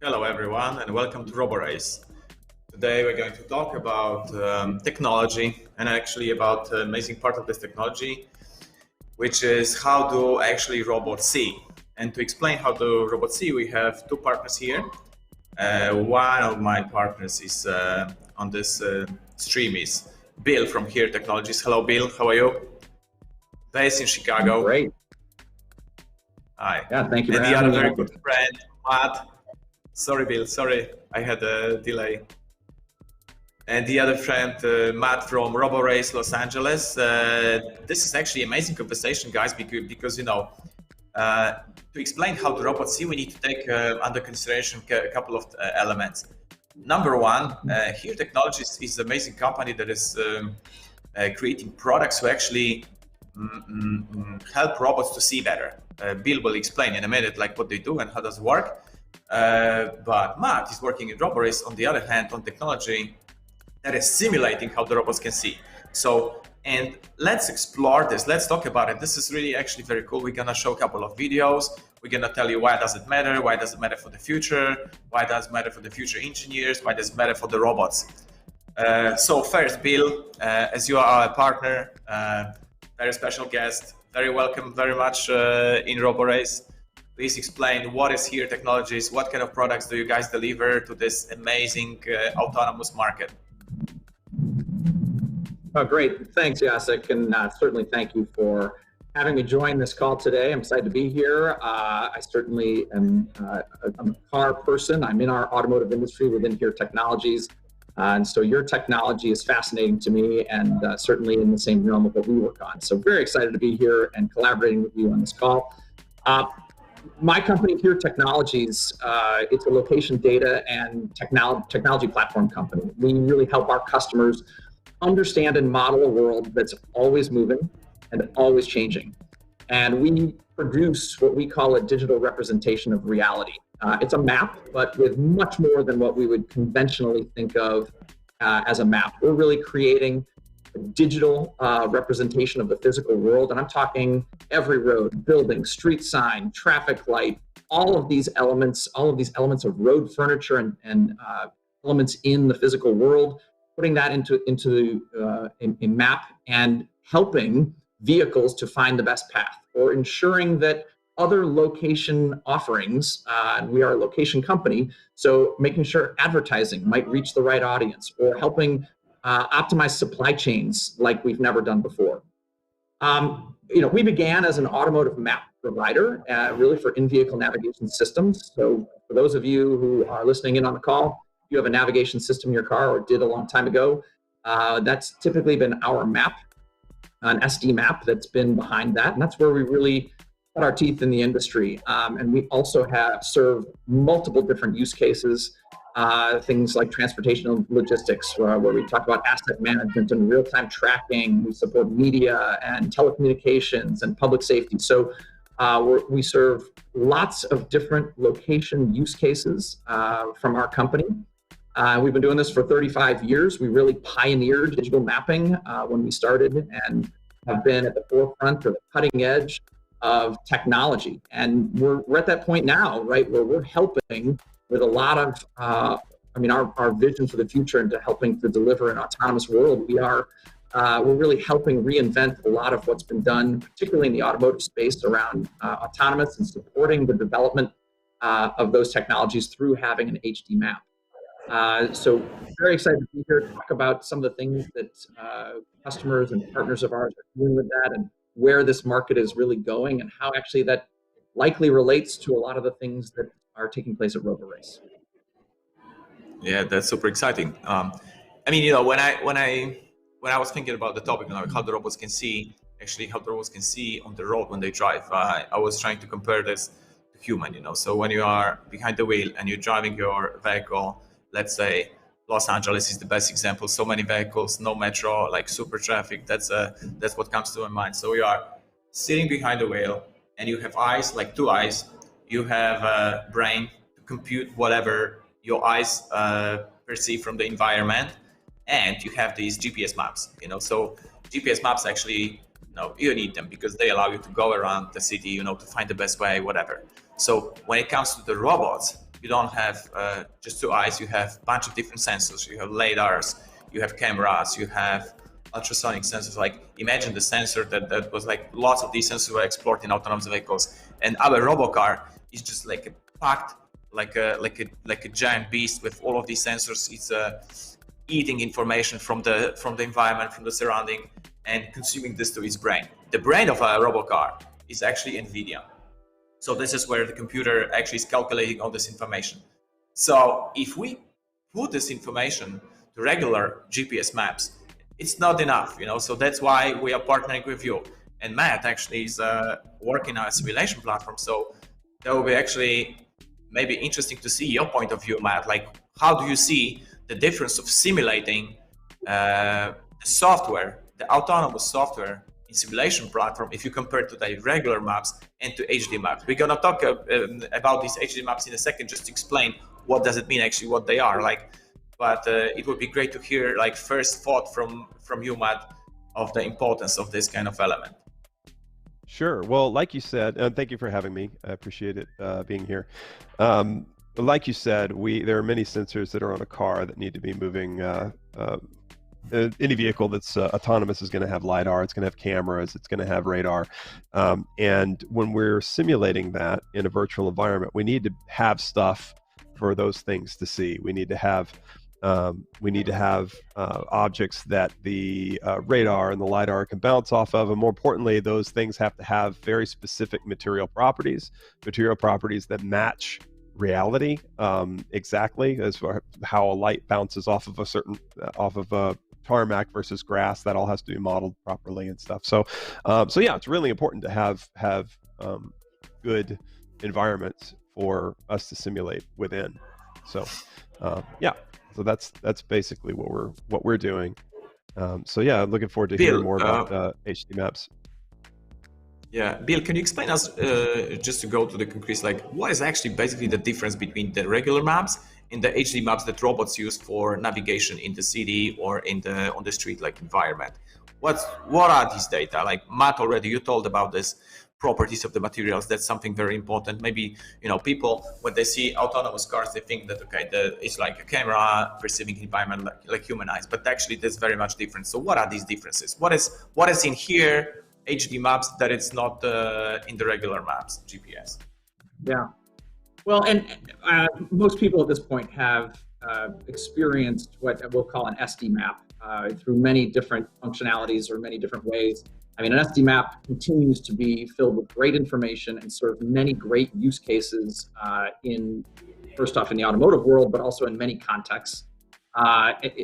Hello everyone and welcome to Roborace. Today we're going to talk about technology and actually about the amazing part of this technology, which is how do actually robots see. And to explain how do robots see, we have two partners here. One of my partners is on this stream is Bill from HERE Technologies. Hello Bill, how are you? Based in Chicago. Great. Hi. Yeah, thank you. And the other very good friend, Matt. Sorry, Bill. Sorry, I had a delay. And the other friend, Matt from Roborace Los Angeles. This is actually amazing conversation, guys, because you know, to explain how the robots see, we need to take under consideration a couple of elements. Number one, HERE Technologies is an amazing company that is creating products to actually help robots to see better. Bill will explain in a minute like what they do and how does it work. But Matt is working in Roborace, on the other hand, on technology that is simulating how the robots can see. So, and let's explore this. Let's talk about it. This is really actually very cool. We're gonna show a couple of videos. We're gonna tell you why does it matter, why does it matter for the future, why does it matter for the future engineers, why does it matter for the robots. So first, Bill, as you are our partner, very special guest, very welcome, very much in Roborace. Please explain what is HERE Technologies, what kind of products do you guys deliver to this amazing autonomous market? Oh, great. Thanks, Jacek, and certainly thank you for having me join this call today. I'm excited to be here. I certainly am I'm a car person. I'm in our automotive industry within HERE Technologies. And so your technology is fascinating to me and certainly in the same realm of what we work on. So very excited to be here and collaborating with you on this call. My company, HERE Technologies, it's a location data and technology platform company. We really help our customers understand and model a world that's always moving and always changing. And we produce what we call a digital representation of reality. It's a map, but with much more than what we would conventionally think of as a map. We're really creating a digital representation of the physical world. And I'm talking every road, building, street sign, traffic light, all of these elements of road furniture and elements in the physical world, putting that into a map and helping vehicles to find the best path, or ensuring that other location offerings, and we are a location company, so making sure advertising might reach the right audience, or helping optimize supply chains like we've never done before. We began as an automotive map provider, really for in-vehicle navigation systems. So for those of you who are listening in on the call, if you have a navigation system in your car or did a long time ago, that's typically been our map, an SD map that's been behind that. And that's where we really cut our teeth in the industry. And we also have served multiple different use cases, things like transportation and logistics, where we talk about asset management and real-time tracking. We support media and telecommunications and public safety. So we serve lots of different location use cases from our company. We've been doing this for 35 years. We really pioneered digital mapping when we started and have been at the forefront or the cutting edge of technology. And we're at that point now, right, where we're helping with a lot of, our vision for the future into helping to deliver an autonomous world. We're really helping reinvent a lot of what's been done, particularly in the automotive space around autonomous, and supporting the development of those technologies through having an HD map. So very excited to be here to talk about some of the things that customers and partners of ours are doing with that, and where this market is really going, and how actually that likely relates to a lot of the things that are taking place at Roborace. Yeah, that's super exciting. When I was thinking about the topic, how the robots can see, on the road when they drive, I was trying to compare this to human. So when you are behind the wheel and you're driving your vehicle, let's say Los Angeles is the best example. So many vehicles, no metro, like super traffic. That's what comes to my mind. So you are sitting behind the wheel, and you have eyes, like two eyes. You have a brain to compute whatever your eyes perceive from the environment, and you have these GPS maps. So GPS maps actually, you need them because they allow you to go around the city, to find the best way, whatever. So when it comes to the robots, you don't have just two eyes, you have a bunch of different sensors. You have LiDARs, you have cameras, you have ultrasonic sensors. Like imagine the sensor that was like lots of these sensors were explored in autonomous vehicles, and our robocar is just like a packed like a giant beast with all of these sensors. It's eating information from the environment, from the surrounding, and consuming this to its brain. The brain of a robocar is actually NVIDIA. So this is where the computer actually is calculating all this information. So if we put this information to regular GPS maps, it's not enough, you know. So that's why we are partnering with you. And Matt actually is working on a simulation platform. So that will be actually maybe interesting to see your point of view, Matt. Like, how do you see the difference of simulating the software, the autonomous software in simulation platform, if you compare to the regular maps and to HD maps? We're gonna talk about these HD maps in a second, just to explain what does it mean actually, what they are like. But it would be great to hear like first thought from you, Matt, of the importance of this kind of element. Sure. Well, like you said, and thank you for having me. I appreciate it being here. Like you said, there are many sensors that are on a car that need to be moving. Any vehicle that's autonomous is going to have LiDAR, it's going to have cameras, it's going to have radar. And when we're simulating that in a virtual environment, we need to have stuff for those things to see. We need to have objects that the radar and the LiDAR can bounce off of, and more importantly, those things have to have very specific material properties that match reality exactly, as far how a light bounces off of a tarmac versus grass. That all has to be modeled properly and stuff. So yeah, it's really important to have good environments for us to simulate within. So yeah. So that's basically what we're doing. So yeah, I'm looking forward to hearing more about HD maps. Yeah, Bill, can you explain us just to go to the concrete, like what is actually basically the difference between the regular maps and the HD maps that robots use for navigation in the city or on the street like environment? What are these data? Like Matt, already you told about this properties of the materials. That's something very important. Maybe, you know, people, when they see autonomous cars, they think that, okay, it's like a camera perceiving environment like human eyes, but actually that's very much different. So what are these differences? What is in here, HD maps, that it's not in the regular maps, GPS? Yeah. Well, and most people at this point have experienced what we'll call an SD map through many different functionalities or many different ways. I mean, an SD map continues to be filled with great information and serve many great use cases first off in the automotive world, but also in many contexts.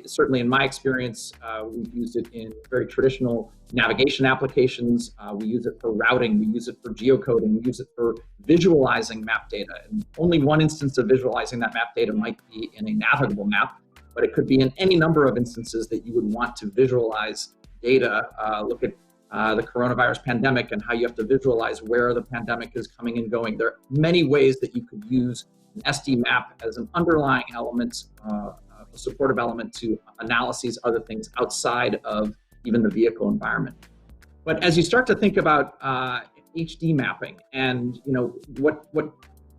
Certainly in my experience, we've used it in very traditional navigation applications. We use it for routing, we use it for geocoding, we use it for visualizing map data. And only one instance of visualizing that map data might be in a navigable map, but it could be in any number of instances that you would want to visualize data. Look at the coronavirus pandemic and how you have to visualize where the pandemic is coming and going. There are many ways that you could use an SD map as an underlying element, a supportive element to analyses, other things outside of even the vehicle environment. But as you start to think about HD mapping, and you know what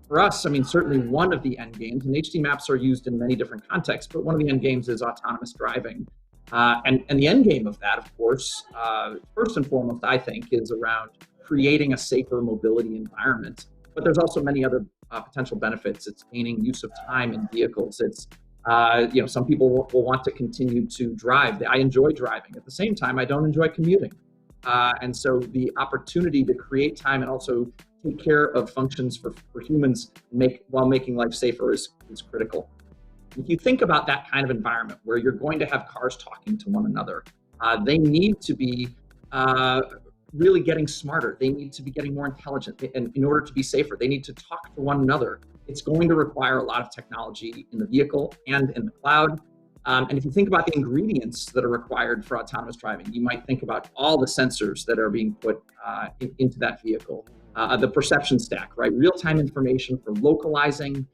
for us, I mean, certainly one of the end games, and HD maps are used in many different contexts, but one of the end games is autonomous driving. And the end game of that, of course, first and foremost, I think, is around creating a safer mobility environment. But there's also many other potential benefits. It's gaining use of time in vehicles. It's, you know, some people will want to continue to drive. I enjoy driving. At the same time, I don't enjoy commuting. And so the opportunity to create time and also take care of functions for humans while making life safer is critical. If you think about that kind of environment where you're going to have cars talking to one another, they need to be really getting smarter. They need to be getting more intelligent. And in order to be safer, they need to talk to one another. It's going to require a lot of technology in the vehicle and in the cloud. And if you think about the ingredients that are required for autonomous driving, you might think about all the sensors that are being put into that vehicle. The perception stack, right? Real-time information for localization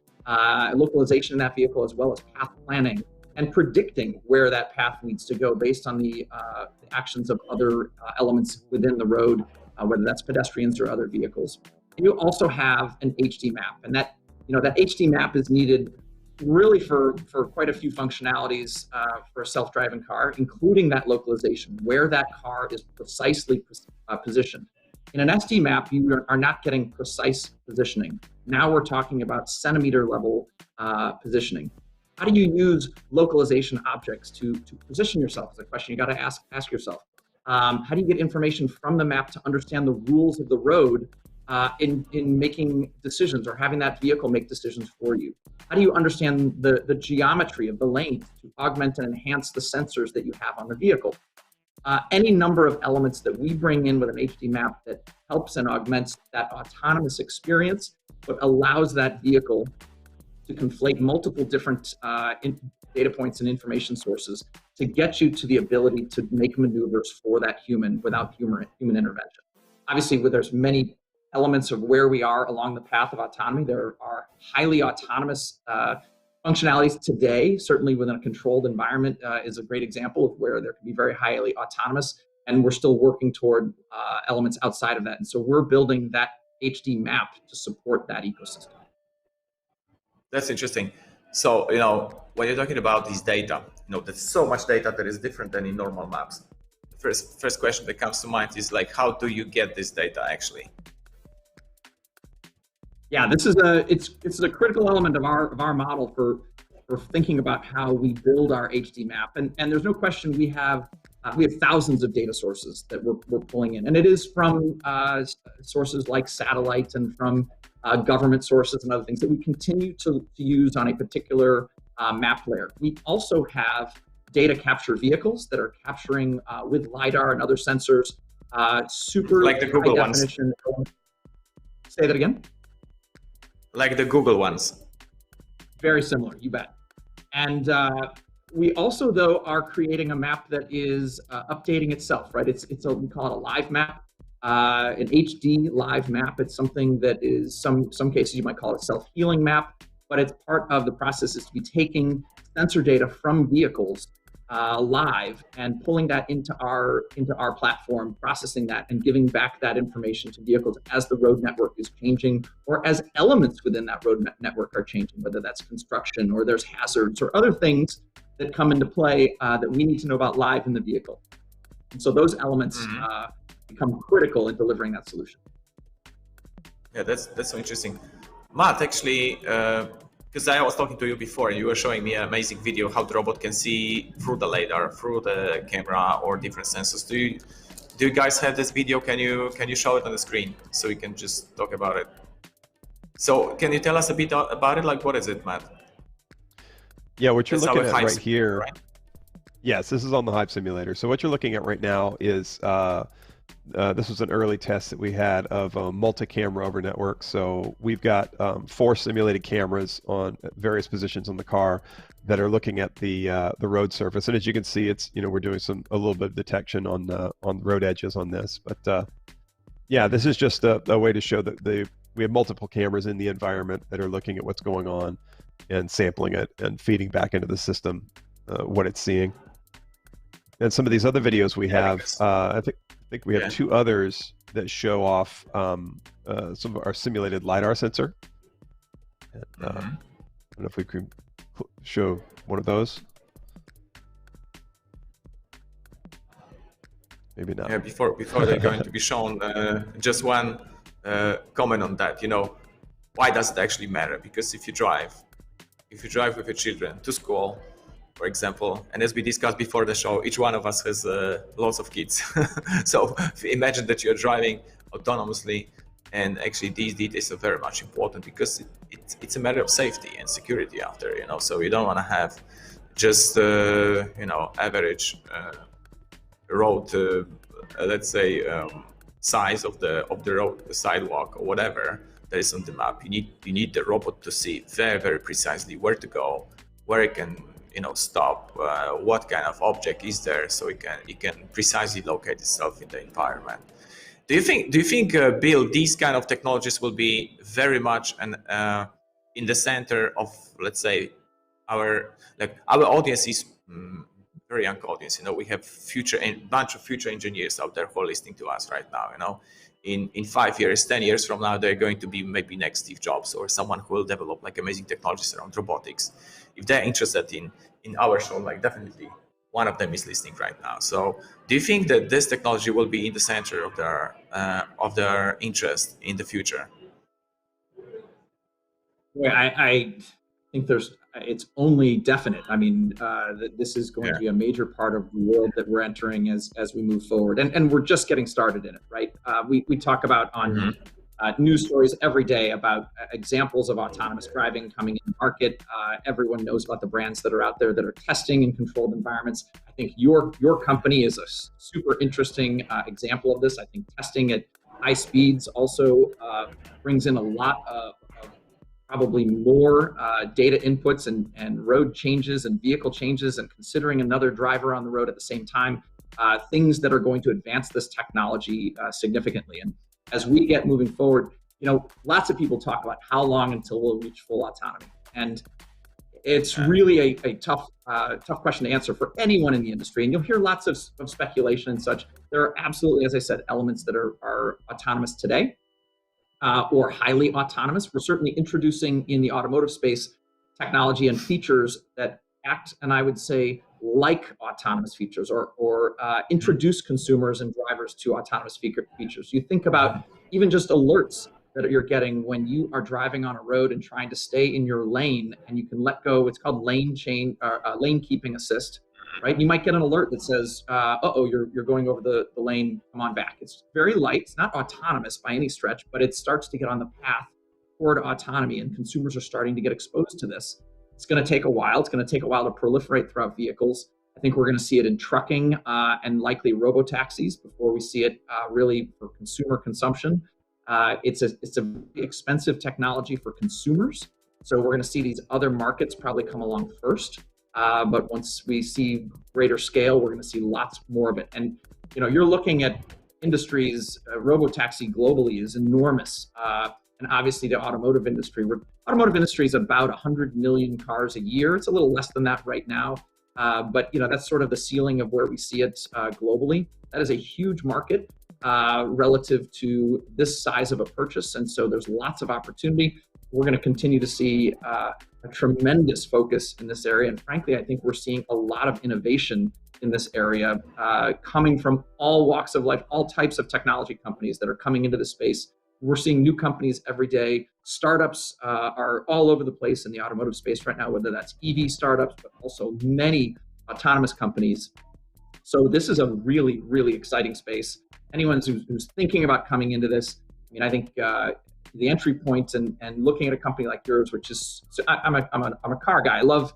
in that vehicle, as well as path planning and predicting where that path needs to go based on the actions of other elements within the road, whether that's pedestrians or other vehicles. And you also have an HD map, and that that HD map is needed really for quite a few functionalities for a self-driving car, including that localization, where that car is precisely positioned. In an SD map, you are not getting precise positioning. Now we're talking about centimeter level positioning. How do you use localization objects to position yourself is a question you got to ask yourself. How do you get information from the map to understand the rules of the road in making decisions or having that vehicle make decisions for you? How do you understand the geometry of the lanes to augment and enhance the sensors that you have on the vehicle? Any number of elements that we bring in with an HD map that helps and augments that autonomous experience, but allows that vehicle to conflate multiple different data points and information sources to get you to the ability to make maneuvers for that human without human intervention. Obviously, there's many elements of where we are along the path of autonomy. There are highly autonomous functionalities today, certainly within a controlled environment is a great example of where there can be very highly autonomous, and we're still working toward elements outside of that. And so we're building that HD map to support that ecosystem. That's interesting. So, when you're talking about this data, there's so much data that is different than in normal maps. The first question that comes to mind is like, how do you get this data actually? Yeah, this is it's a critical element of our model for thinking about how we build our HD map. And there's no question we have thousands of data sources that we're pulling in, and it is from sources like satellites and from government sources and other things that we continue to use on a particular map layer. We also have data capture vehicles that are capturing with LiDAR and other sensors, super like the Google high definition. Ones. Say that again. Like the Google ones. Very similar, you bet. And we also, though, are creating a map that is updating itself, right? We call it a live map, an HD live map. It's something that is, some cases you might call it a self-healing map, but it's part of the process is to be taking sensor data from vehicles live and pulling that into our platform, processing that and giving back that information to vehicles as the road network is changing or as elements within that road network are changing, whether that's construction or there's hazards or other things that come into play that we need to know about live in the vehicle. And so those elements become critical in delivering that solution. Yeah, that's so interesting. Matt, actually, because I was talking to you before and you were showing me an amazing video how the robot can see through the LiDAR, through the camera or different sensors. Do you guys have this video? Can you show it on the screen so we can just talk about it? So can you tell us a bit about it? Like, what is it, Matt? Yeah, what you're looking at right here. Right? Yes, this is on the Hive simulator. So what you're looking at right now is this was an early test that we had of a multi-camera over network. So we've got 4 simulated cameras on various positions on the car that are looking at the road surface. And as you can see, it's we're doing a little bit of detection on road edges on this. But yeah, this is just a way to show that we have multiple cameras in the environment that are looking at what's going on and sampling it and feeding back into the system what it's seeing. And some of these other videos we have, I think we have 2 others that show off some of our simulated LiDAR sensor. And, I don't know if we can show one of those. Maybe not. Yeah, before they're going to be shown, just one comment on that. Why does it actually matter? Because if you drive with your children to school, for example, and as we discussed before the show, each one of us has lots of kids. So imagine that you're driving autonomously, and actually these details are very much important because it's a matter of safety and security after, so you don't want to have just, average road, let's say, size of the road, the sidewalk or whatever that is on the map. You need the robot to see very, very precisely where to go, where it can stop, what kind of object is there, so it can precisely locate itself in the environment. Do you think, Bill, these kind of technologies will be very much in the center of, let's say, our audience is very young audience. We have bunch of future engineers out there who are listening to us right now. in 5 years, 10 years from now, they're going to be maybe next Steve Jobs or someone who will develop like amazing technologies around robotics. If they're interested in our show, like definitely one of them is listening right now. So do you think that this technology will be in the center of their interest in the future? Yeah, I think it's only definite. I mean, that this is going to be a major part of the world that we're entering as we move forward, and we're just getting started in it, right? We talk about on news stories every day about examples of autonomous driving coming in the market. Everyone knows about the brands that are out there that are testing in controlled environments. I think your company is a super interesting example of this. I think testing at high speeds also brings in a lot of probably more data inputs and road changes and vehicle changes, and considering another driver on the road at the same time, things that are going to advance this technology significantly. And as we get moving forward, lots of people talk about how long until we'll reach full autonomy. And it's really a tough question to answer for anyone in the industry. And you'll hear lots of speculation and such. There are absolutely, as I said, elements that are autonomous today. Or highly autonomous. We're certainly introducing in the automotive space technology and features that act, and I would say, like autonomous features, or introduce consumers and drivers to autonomous features. You think about even just alerts that you're getting when you are driving on a road and trying to stay in your lane, and you can let go. It's called lane keeping assist. Right? You might get an alert that says, uh-oh, you're going over the lane, come on back. It's very light, it's not autonomous by any stretch, but it starts to get on the path toward autonomy, and consumers are starting to get exposed to this. It's going to take a while. It's going to take a while to proliferate throughout vehicles. I think we're going to see it in trucking and likely robotaxis before we see it really for consumer consumption. It's a very expensive technology for consumers, so we're going to see these other markets probably come along first. But once we see greater scale, we're going to see lots more of it. And you're looking at industries. Robotaxi globally is enormous, and obviously the automotive industry. Automotive industry is about 100 million cars a year. It's a little less than that right now, but that's sort of the ceiling of where we see it globally. That is a huge market relative to this size of a purchase, and so there's lots of opportunity. We're going to continue to see a tremendous focus in this area. And frankly, I think we're seeing a lot of innovation in this area coming from all walks of life, all types of technology companies that are coming into the space. We're seeing new companies every day. Startups are all over the place in the automotive space right now, whether that's EV startups, but also many autonomous companies. So this is a really, really exciting space. Anyone who's thinking about coming into this, I think the entry point and looking at a company like yours, which is, I'm a car guy. I love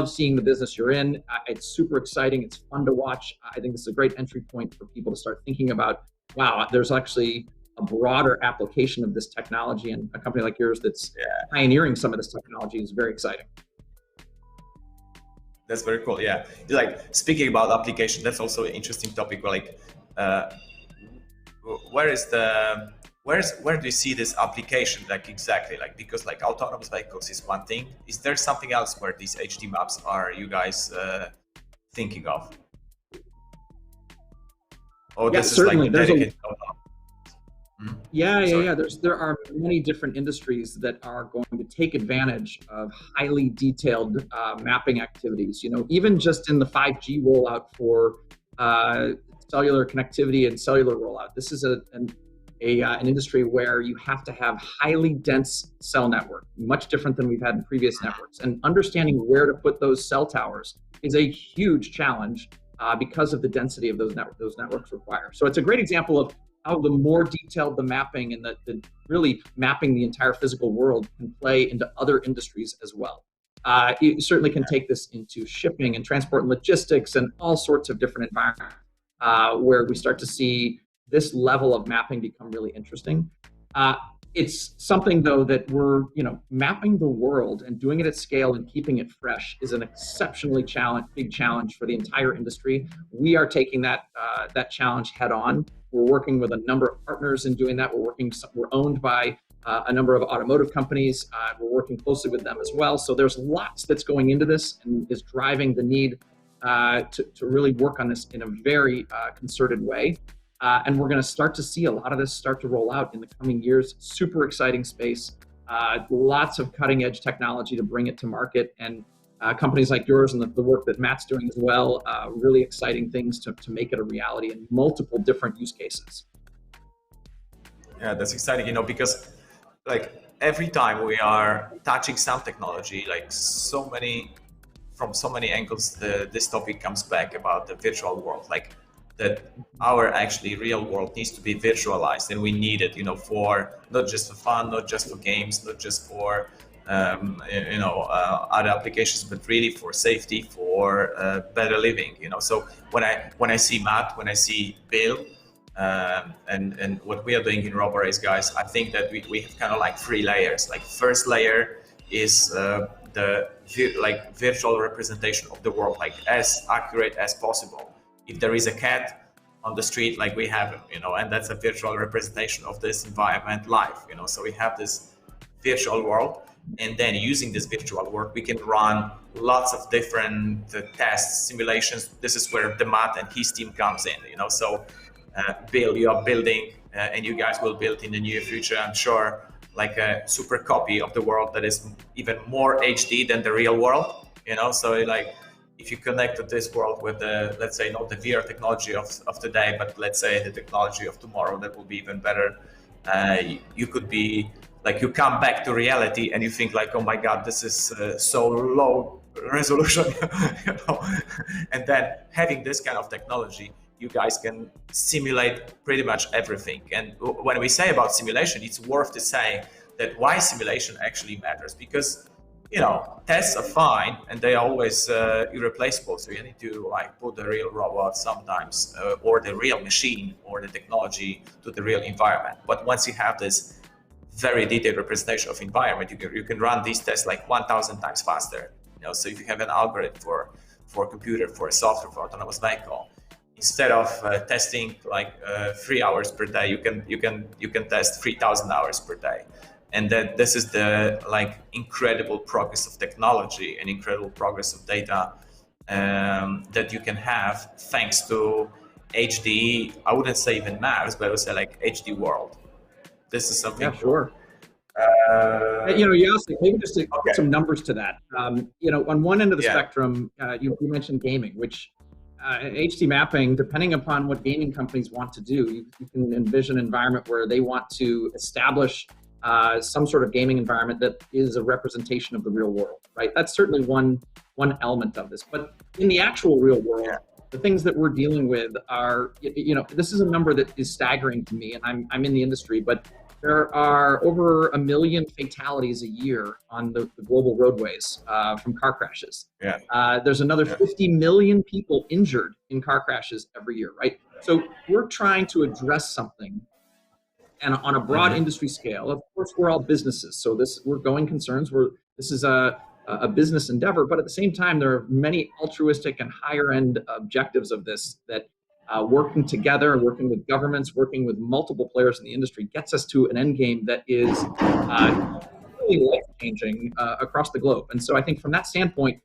seeing the business you're in. It's super exciting. It's fun to watch. I think this is a great entry point for people to start thinking about, wow, there's actually a broader application of this technology, and a company like yours that's pioneering some of this technology is very exciting. That's very cool. Yeah. Like, speaking about application, that's also an interesting topic. Like, where do you see this application, like exactly, like, because like autonomous vehicles is one thing. Is there something else where these HD maps are you guys thinking of? Oh, yeah, this certainly. is like dedicated. Yeah. There are many different industries that are going to take advantage of highly detailed mapping activities. Even just in the 5G rollout for cellular connectivity and cellular rollout. This is an industry where you have to have highly dense cell network, much different than we've had in previous networks. And understanding where to put those cell towers is a huge challenge because of the density of those networks require. So it's a great example of how the more detailed the mapping and the really mapping the entire physical world can play into other industries as well. You certainly can take this into shipping and transport and logistics and all sorts of different environments where we start to see this level of mapping become really interesting. It's something, though, that we're, mapping the world and doing it at scale and keeping it fresh is an exceptionally big challenge for the entire industry. We are taking that challenge head on. We're working with a number of partners in doing that. We're owned by a number of automotive companies. We're working closely with them as well. So there's lots that's going into this and is driving the need to really work on this in a very concerted way. And we're going to start to see a lot of this start to roll out in the coming years. Super exciting space. Lots of cutting edge technology to bring it to market. And companies like yours and the work that Matt's doing as well, really exciting things to make it a reality in multiple different use cases. Yeah, that's exciting, you know, because like every time we are touching some technology, like from so many angles, this topic comes back about the virtual world, like that our actually real world needs to be visualized, and we need it, you know, for not just for fun, not just for games, not just for other applications, but really for safety, for better living, you know. So when I see Matt, when I see Bill, and what we are doing in Roborace, guys, I think that we have kind of like 3 layers. Like first layer is the virtual representation of the world, like as accurate as possible. If there is a cat on the street, like we have, you know, and that's a virtual representation of this environment live, you know. So we have this virtual world, and then using this virtual world, we can run lots of different tests, simulations. This is where the Matt and his team comes in, you know. So Bill, you are building, and you guys will build in the near future, I'm sure, like a super copy of the world that is even more HD than the real world, you know. So like, if you connect to this world with the, let's say, not the VR technology of today, but let's say the technology of tomorrow that will be even better, you could be like, you come back to reality and you think like, oh my God, this is so low resolution, you know. And then having this kind of technology, you guys can simulate pretty much everything. And when we say about simulation, it's worth to say that why simulation actually matters, because, you know, tests are fine and they are always irreplaceable. So you need to like put the real robot sometimes, or the real machine or the technology to the real environment. But once you have this very detailed representation of environment, you can run these tests like 1,000 times faster. You know, so if you have an algorithm for a computer, for a software, for autonomous vehicle, instead of testing like 3 hours per day, you can test 3,000 hours per day. And then this is the like incredible progress of technology and incredible progress of data that you can have thanks to HD. I wouldn't say even maps, but I would say like HD world. This is something. Yeah, sure. You know, you asked maybe just to put some numbers to that. You know, on one end of the spectrum, you mentioned gaming, which HD mapping, depending upon what gaming companies want to do, you can envision an environment where they want to establish some sort of gaming environment that is a representation of the real world, right? That's certainly one element of this. But in the actual real world, the things that we're dealing with are, you know, this is a number that is staggering to me, and I'm in the industry, but there are over 1 million fatalities a year on the global roadways from car crashes. There's another 50 million people injured in car crashes every year, right? So we're trying to address something, and on a broad industry scale. Of course, we're all businesses, so we're going concerns. This is a business endeavor, but at the same time, there are many altruistic and higher end objectives of this that working together, working with governments, working with multiple players in the industry gets us to an end game that is really life-changing across the globe. And so I think from that standpoint,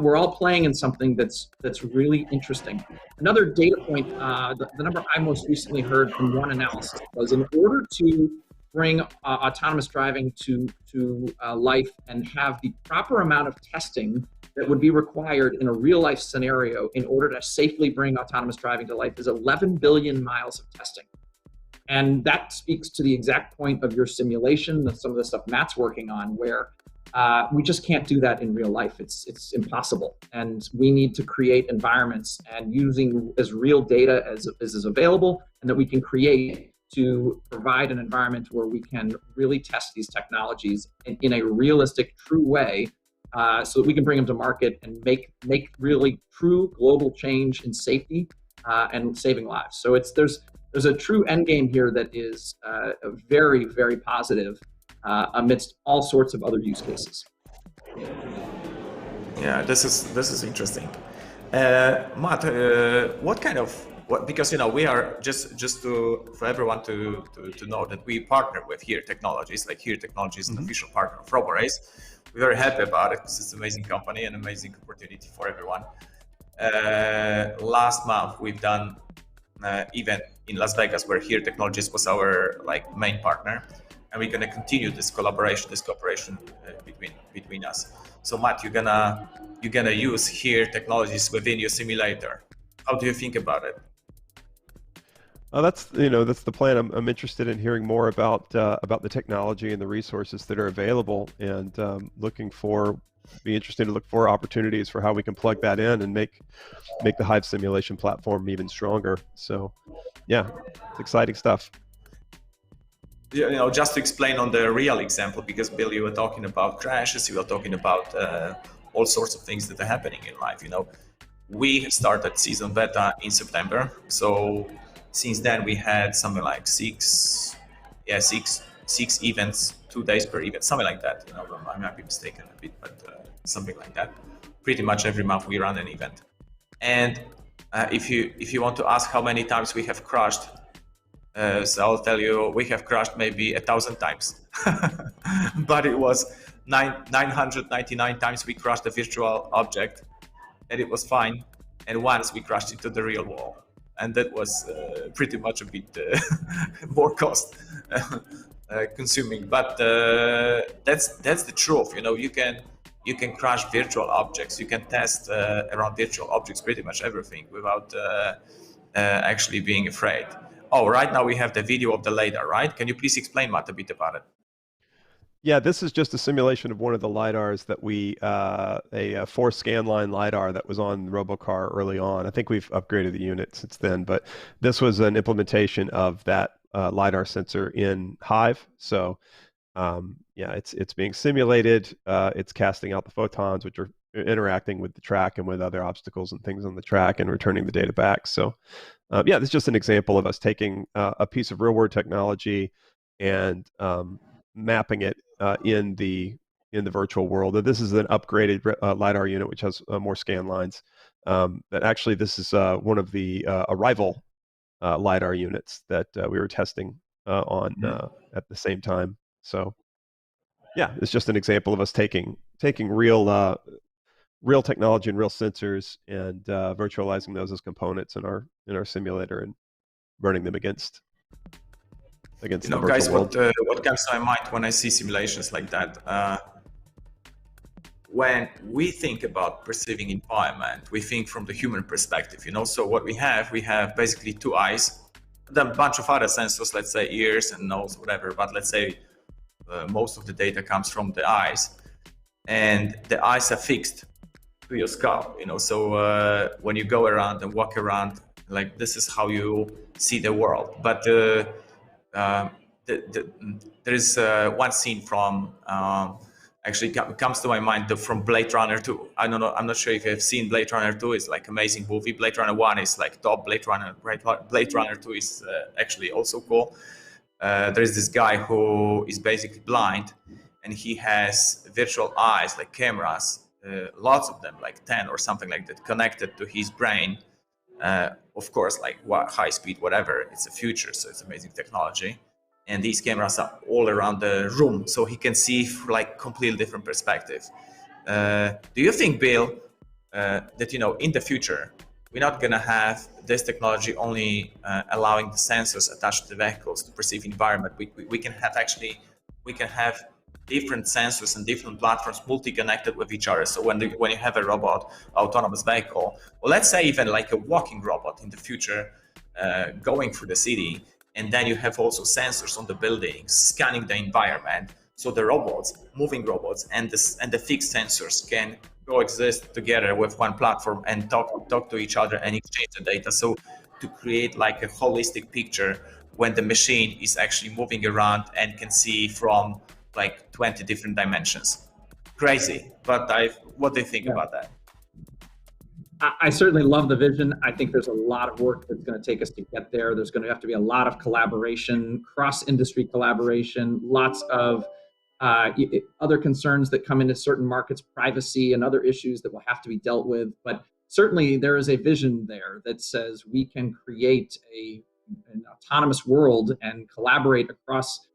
we're all playing in something that's really interesting. Another data point, the number I most recently heard from one analysis was, in order to bring autonomous driving to life and have the proper amount of testing that would be required in a real life scenario in order to safely bring autonomous driving to life, is 11 billion miles of testing. And that speaks to the exact point of your simulation, some of the stuff Matt's working on, where we just can't do that in real life. It's impossible. And we need to create environments and using as real data as is available and that we can create to provide an environment where we can really test these technologies in a realistic, true way, so that we can bring them to market and make really true global change in safety and saving lives. So there's a true end game here that is very, very positive amidst all sorts of other use cases. Yeah, this is interesting. Matt, because, you know, we are just for everyone to know that we partner with HERE Technologies. Like, HERE Technologies is an official partner of Roborace. We're very happy about it because it's an amazing company and amazing opportunity for everyone. Last month we've done event in Las Vegas, where HERE Technologies was our like main partner, and we're gonna continue this collaboration, this cooperation between us. So Matt, you're gonna use HERE Technologies within your simulator. How do you think about it? That's that's the plan. I'm interested in hearing more about the technology and the resources that are available, and be interested to look for opportunities for how we can plug that in and make the Hive simulation platform even stronger. So, yeah, it's exciting stuff. Just to explain on the real example, because Bill, you were talking about crashes, you were talking about all sorts of things that are happening in life. We started Season Beta in September, so since then we had something like six events, 2 days per event, something like that. I might be mistaken a bit, but something like that. Pretty much every month we run an event. And if you want to ask how many times we have crashed, so I'll tell you, we have crashed maybe 1,000 times, but it was 999 times we crashed a virtual object, and it was fine. And once we crashed into the real wall, and that was pretty much a bit more cost consuming. But that's the truth. You can crash virtual objects. You can test around virtual objects pretty much everything without actually being afraid. Oh, right now we have the video of the LiDAR, right? Can you please explain, Matt, a bit about it? Yeah, this is just a simulation of one of the LiDARs that a 4 scan line LiDAR that was on the Robocar early on. I think we've upgraded the unit since then, but this was an implementation of that LiDAR sensor in Hive. So yeah, it's being simulated. It's casting out the photons, which are interacting with the track and with other obstacles and things on the track and returning the data back. So yeah, this is just an example of us taking a piece of real world technology and mapping it in the virtual world. And this is an upgraded LiDAR unit, which has more scan lines. But actually, this is one of the Arrival LiDAR units that we were testing on at the same time. So yeah, it's just an example of us taking real technology and real sensors and virtualizing those as components in our simulator and running them against the virtual guys, world. What comes to my mind when I see simulations like that? When we think about perceiving environment, we think from the human perspective. So what we have basically 2 eyes, then a bunch of other sensors, let's say ears and nose, whatever. But let's say most of the data comes from the eyes, and the eyes are fixed to your skull. So when you go around and walk around, like, this is how you see the world. But there is one scene from actually comes to my mind from Blade Runner 2. I don't know. I'm not sure if you have seen Blade Runner 2. It's like amazing movie. Blade Runner 1 is like top. Blade Runner 2 is actually also cool. There is this guy who is basically blind, and he has virtual eyes, like cameras, lots of them, like 10 or something like that, connected to his brain. Of course, like high speed, whatever. It's the future, so it's amazing technology. And these cameras are all around the room, so he can see like completely different perspective. Do you think, Bill, that in the future we're not gonna have this technology only allowing the sensors attached to the vehicles to perceive environment? We can have different sensors and different platforms multi-connected with each other. So when you have a robot, autonomous vehicle, or let's say even like a walking robot in the future, going through the city, and then you have also sensors on the buildings scanning the environment. So the moving robots, and the fixed sensors can coexist together with one platform and talk to each other and exchange the data. So to create like a holistic picture when the machine is actually moving around and can see from like 20 different dimensions. Crazy, but what do you think about that? I certainly love the vision. I think there's a lot of work that's going to take us to get there. There's going to have to be a lot of collaboration, cross-industry collaboration, lots of other concerns that come into certain markets, privacy and other issues that will have to be dealt with. But certainly there is a vision there that says we can create an autonomous world and collaborate across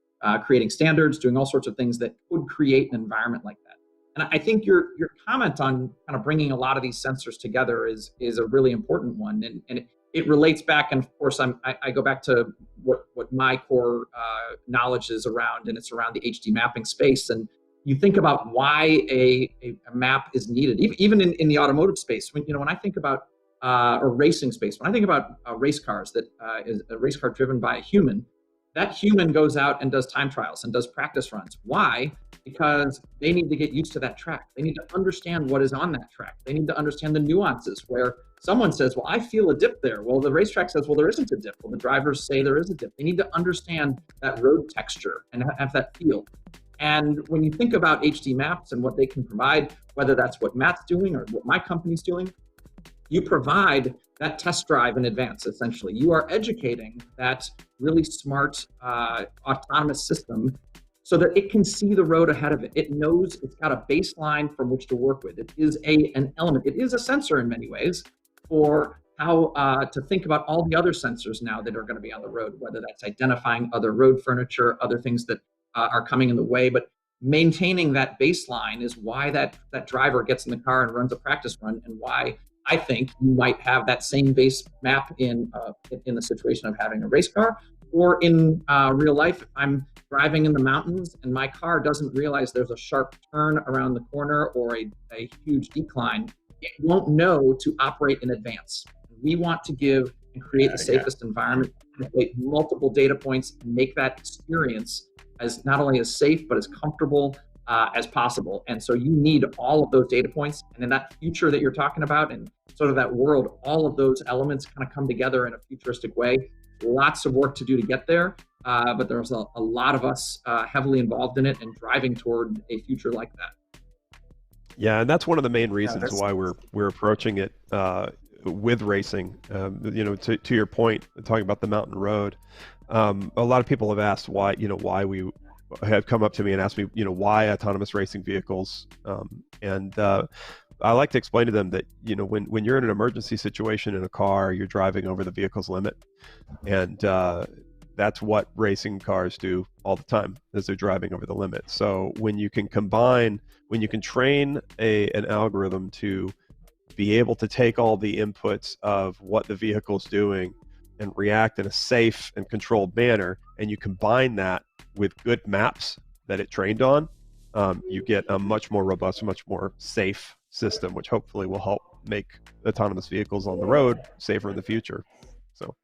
creating standards, doing all sorts of things that could create an environment like that. And I think your comment on kind of bringing a lot of these sensors together is a really important one. And it relates back, and of course I go back to what my core knowledge is around, and it's around the HD mapping space. And you think about why a map is needed, even in the automotive space. When I think about or racing space, when I think about race cars, that is a race car driven by a human, that human goes out and does time trials and does practice runs. Why? Because they need to get used to that track. They need to understand what is on that track. They need to understand the nuances where someone says, well, I feel a dip there. Well, the racetrack says, well, there isn't a dip. Well, the drivers say there is a dip. They need to understand that road texture and have that feel. And when you think about HD maps and what they can provide, whether that's what Matt's doing or what my company's doing, you provide that test drive in advance, essentially. You are educating that really smart autonomous system so that it can see the road ahead of it. It knows it's got a baseline from which to work with. It is an element. It is a sensor in many ways for how to think about all the other sensors now that are going to be on the road, whether that's identifying other road furniture, other things that are coming in the way. But maintaining that baseline is why that driver gets in the car and runs a practice run, and why I think you might have that same base map in the situation of having a race car, or in real life, if I'm driving in the mountains and my car doesn't realize there's a sharp turn around the corner or a huge decline, it won't know to operate in advance. We want to give and create the safest environment, create multiple data points, and make that experience as not only as safe, but as comfortable as possible. And so you need all of those data points. And in that future that you're talking about, and sort of that world, all of those elements kind of come together in a futuristic way. Lots of work to do to get there, but there's a lot of us heavily involved in it and driving toward a future like that. Yeah, and that's one of the main reasons why we're approaching it with racing. To your point, talking about the mountain road, a lot of people have asked why we have come up to me and asked me, why autonomous racing vehicles, and I like to explain to them that, when you're in an emergency situation in a car, you're driving over the vehicle's limit, and that's what racing cars do all the time, is they're driving over the limit. So when you can train an algorithm to be able to take all the inputs of what the vehicle's doing and react in a safe and controlled manner, and you combine that with good maps that it trained on, you get a much more robust, much more safe system, which hopefully will help make autonomous vehicles on the road safer in the future. So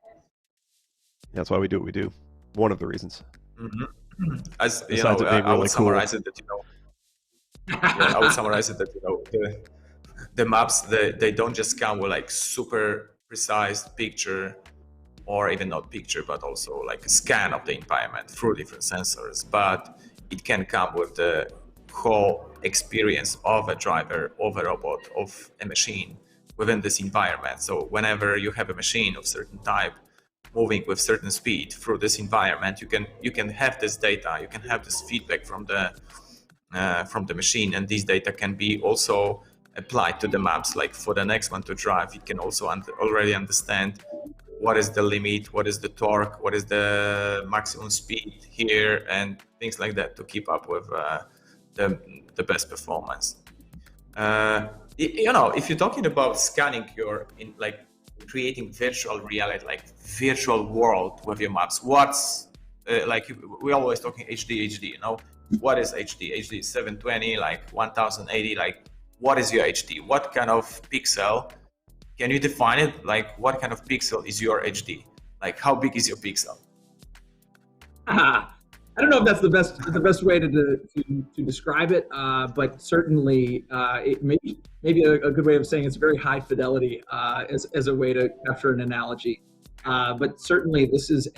that's why we do what we do. One of the reasons. Mm-hmm. As you know, I would summarize it that I would summarize it that the maps, they don't just come with like super precise picture, or even not picture, but also like a scan of the environment through different sensors. But it can come with the whole experience of a driver, of a robot, of a machine within this environment. So whenever you have a machine of certain type moving with certain speed through this environment, you can have this data, you can have this feedback from the machine, and these data can be also applied to the maps. Like for the next one to drive, you can also already understand what is the limit, what is the torque, what is the maximum speed here, and things like that to keep up with the best performance. If you're talking about scanning creating virtual reality, like virtual world with your maps, what's we're always talking HD, what is HD? HD is 720, like 1080, like what is your HD? What kind of pixel? Can you define it? Like what kind of pixel is your HD? Like how big is your pixel? I don't know if that's the best way to describe it, but certainly it may be a good way of saying it's very high fidelity as a way to capture an analogy. But certainly this is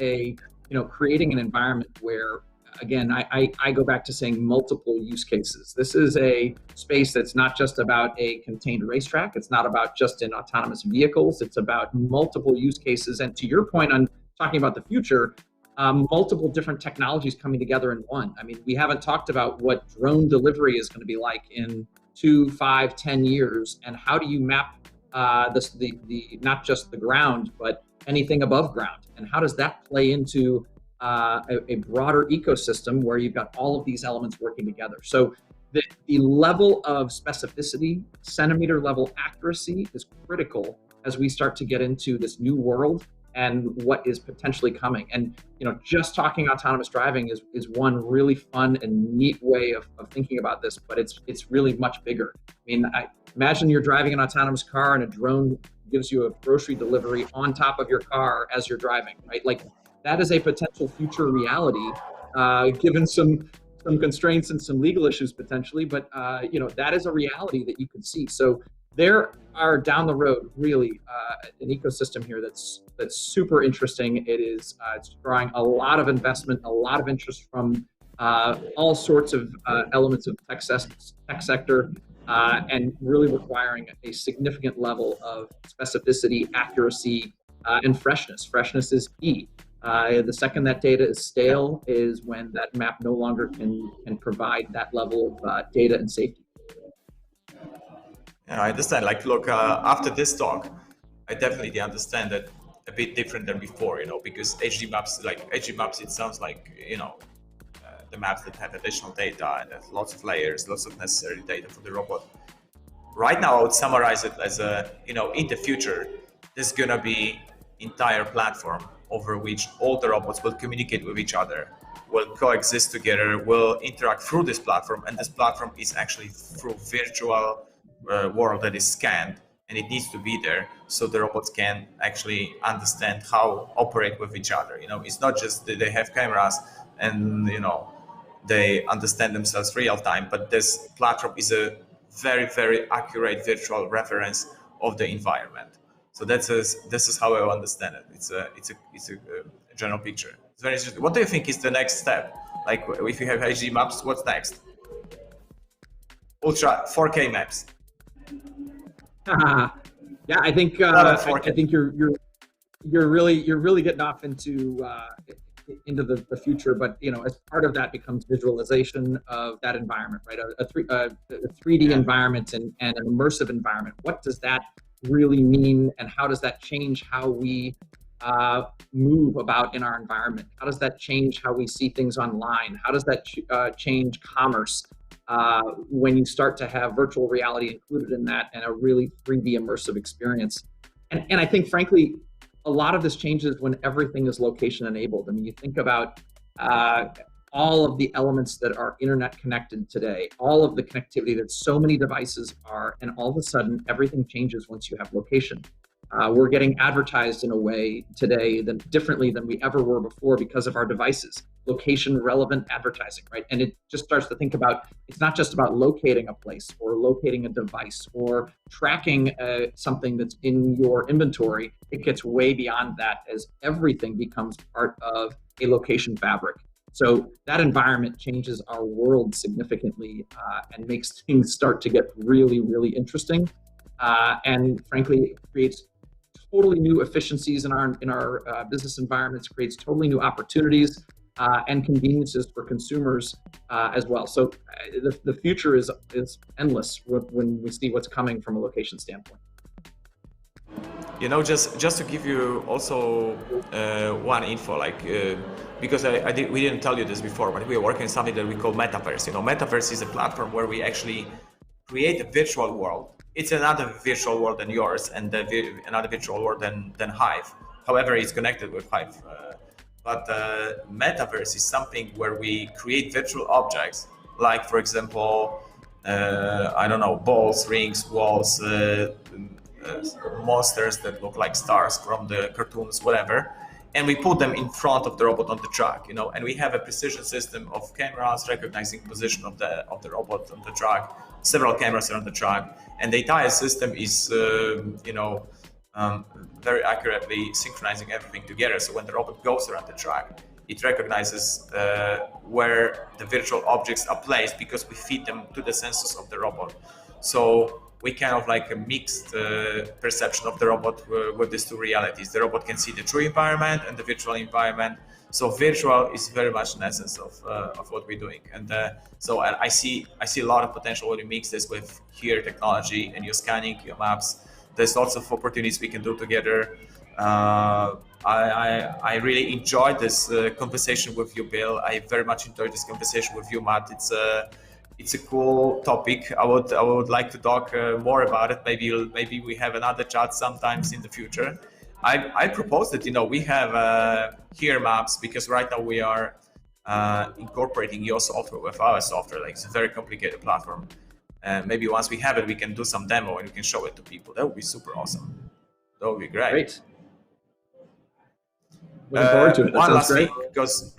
creating an environment where, again, I go back to saying multiple use cases. This is a space that's not just about a contained racetrack. It's not about just in autonomous vehicles. It's about multiple use cases. And to your point on talking about the future, multiple different technologies coming together in one. I mean, we haven't talked about what drone delivery is going to be like in 2, 5, 10 years, and how do you map the not just the ground, but anything above ground, and how does that play into a broader ecosystem where you've got all of these elements working together. So the level of specificity, centimeter level accuracy is critical as we start to get into this new world and what is potentially coming. And just talking autonomous driving is one really fun and neat way of thinking about this, but it's really much bigger. I mean, I imagine you're driving an autonomous car and a drone gives you a grocery delivery on top of your car as you're driving, right? Like, that is a potential future reality, given some constraints and some legal issues potentially, but that is a reality that you could see. So there are down the road really an ecosystem here that's super interesting. It's drawing a lot of investment, a lot of interest from all sorts of elements of tech sector, and really requiring a significant level of specificity, accuracy, and freshness. Freshness is key. The second that data is stale is when that map no longer can provide that level of data and safety. Yeah, I understand. Like, look, after this talk, I definitely understand that a bit different than before, because HD maps, it sounds like, the maps that have additional data and have lots of layers, lots of necessary data for the robot. Right now, I would summarize it as in the future, there's gonna be entire platform over which all the robots will communicate with each other, will coexist together, will interact through this platform, and this platform is actually through virtual world that is scanned, and it needs to be there so the robots can actually understand how operate with each other. It's not just that they have cameras and they understand themselves real time, but this platform is a very, very accurate virtual reference of the environment. So this is how I understand it. It's a general picture. It's very interesting. What do you think is the next step? Like, if you have HD maps, what's next? Ultra 4K maps. Yeah, I think you're really getting off into the future, but as part of that becomes visualization of that environment, right? A 3D environment and an immersive environment. What does that really mean, and how does that change how we move about in our environment? How does that change how we see things online? How does that change commerce when you start to have virtual reality included in that and a really 3D immersive experience? And I think, frankly, a lot of this changes when everything is location enabled. I mean, you think about all of the elements that are internet connected today, all of the connectivity that so many devices are, and all of a sudden everything changes once you have location. We're getting advertised in a way today differently than we ever were before because of our devices. Location relevant advertising, right? And it just starts to think about, it's not just about locating a place or locating a device or tracking something that's in your inventory. It gets way beyond that as everything becomes part of a location fabric. So that environment changes our world significantly and makes things start to get really, really interesting. And frankly, creates totally new efficiencies in our business environments, creates totally new opportunities and conveniences for consumers as well. So the future is endless when we see what's coming from a location standpoint. Just to give you also one info, because we didn't tell you this before, but we are working on something that we call Metaverse. Metaverse is a platform where we actually create a virtual world. It's another virtual world than yours and another virtual world than Hive. However, it's connected with Hive. But Metaverse is something where we create virtual objects, like, for example, balls, rings, walls, monsters that look like stars from the cartoons, whatever, and we put them in front of the robot on the track, and we have a precision system of cameras recognizing position of the robot on the track, several cameras are on the track, and the entire system is very accurately synchronizing everything together. So when the robot goes around the track, it recognizes where the virtual objects are placed because we feed them to the sensors of the robot. So we kind of like a mixed perception of the robot with these two realities. The robot can see the true environment and the virtual environment. So virtual is very much an essence of what we're doing. And so I see a lot of potential when you mix this with HERE technology and you're scanning your maps. There's lots of opportunities we can do together. I really enjoyed this conversation with you, Bill. I very much enjoyed this conversation with you, Matt. it's a cool topic. I would like to talk more about it. Maybe we have another chat sometimes in the future. I propose that we have HERE maps, because right now we are incorporating your software with our software. Like, it's a very complicated platform. And maybe once we have it, we can do some demo and we can show it to people. That would be super awesome. That would be great. Looking forward to it. One last thing, because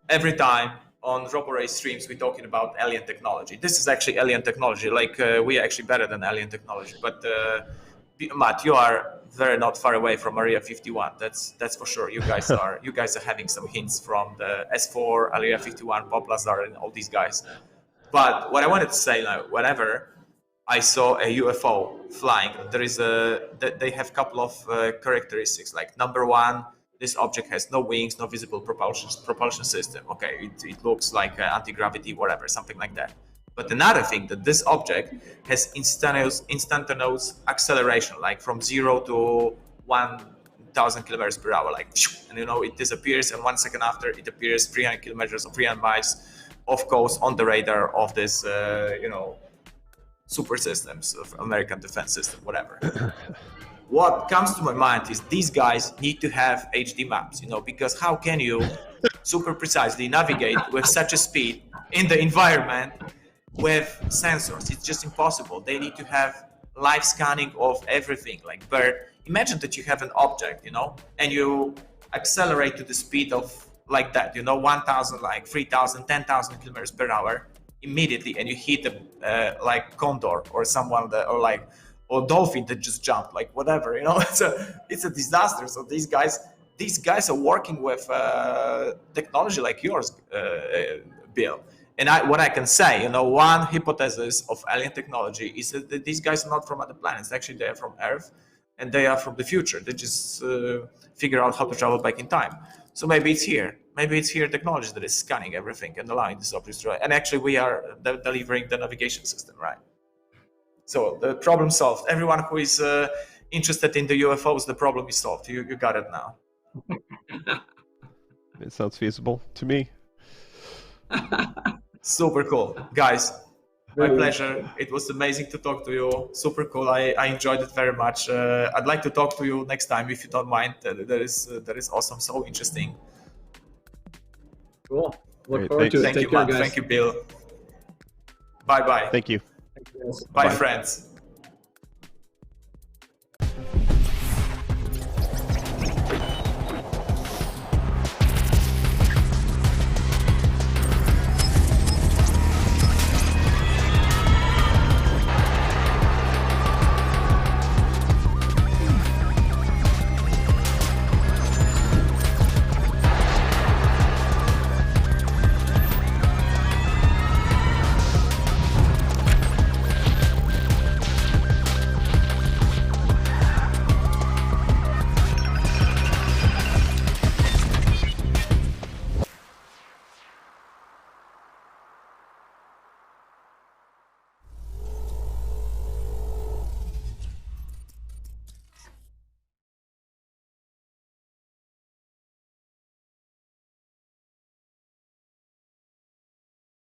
every time on Roborace streams we're talking about alien technology. This is actually alien technology. Like, we are actually better than alien technology. But Matt, you are very not far away from Area 51. That's for sure. You guys are having some hints from the S4, Area 51, Bob Lazar, and all these guys. But what I wanted to say, like, whenever I saw a UFO flying, they have a couple of characteristics. Like, number one, this object has no wings, no visible propulsion system. Okay, it looks like anti-gravity, whatever, something like that. But another thing, that this object has instantaneous acceleration, like from 0 to 1,000 kilometers per hour, like, and it disappears, and 1 second after it appears 300 kilometers or 300 miles, of course, on the radar of this, super systems of American defense system, whatever. What comes to my mind is these guys need to have HD maps, because how can you super precisely navigate with such a speed in the environment with sensors? It's just impossible. They need to have live scanning of everything. Like, imagine that you have an object, and you accelerate to the speed of like that, 1,000, like 3,000, 10,000 kilometers per hour immediately, and you hit like condor or someone or dolphin that just jumped, like whatever, it's a disaster. So these guys are working with technology like yours, Bill. And what I can say, one hypothesis of alien technology is that these guys are not from other planets. Actually, they are from Earth, and they are from the future. They just figure out how to travel back in time. So maybe it's HERE. Maybe it's HERE technology that is scanning everything and allowing this object to. And actually, we are delivering the navigation system, right? So the problem solved. Everyone who is interested in the UFOs, the problem is solved. You got it now. It sounds feasible to me. Super cool. Guys, my pleasure. It was amazing to talk to you. Super cool. I enjoyed it very much. I'd like to talk to you next time, if you don't mind. That is awesome. So interesting. Cool. Look forward to it. Thank you, Matt. Thank you, Bill. Bye-bye. Thank you. Bye, friends.